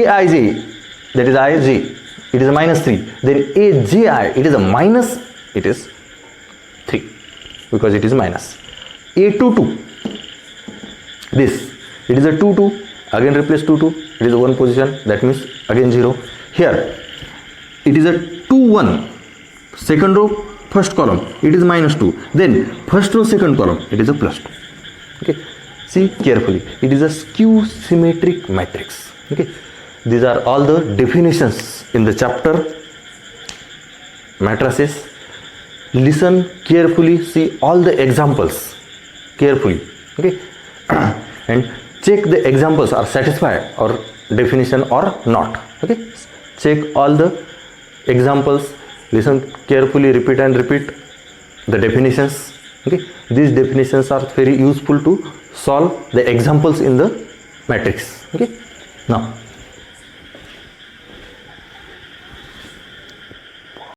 Aij, that is Ij, it is a minus 3, then Aji, it is a minus, it is 3, because it is minus. A22, this, it is a 2 2, again replace 2 2, it is a 1 position, that means again 0. Here it is a 2 1, second row, first column, it is minus 2, then first row, second column, it is a plus 2. Okay, see carefully, it is a skew symmetric matrix. Okay, these are all the definitions in the chapter matrices. Listen carefully, see all the examples carefully. Okay, and check the examples are satisfied or definition or not. Okay, check all the examples, listen carefully, repeat and repeat the definitions. Okay, these definitions are very useful to solve the examples in the matrix. Okay, now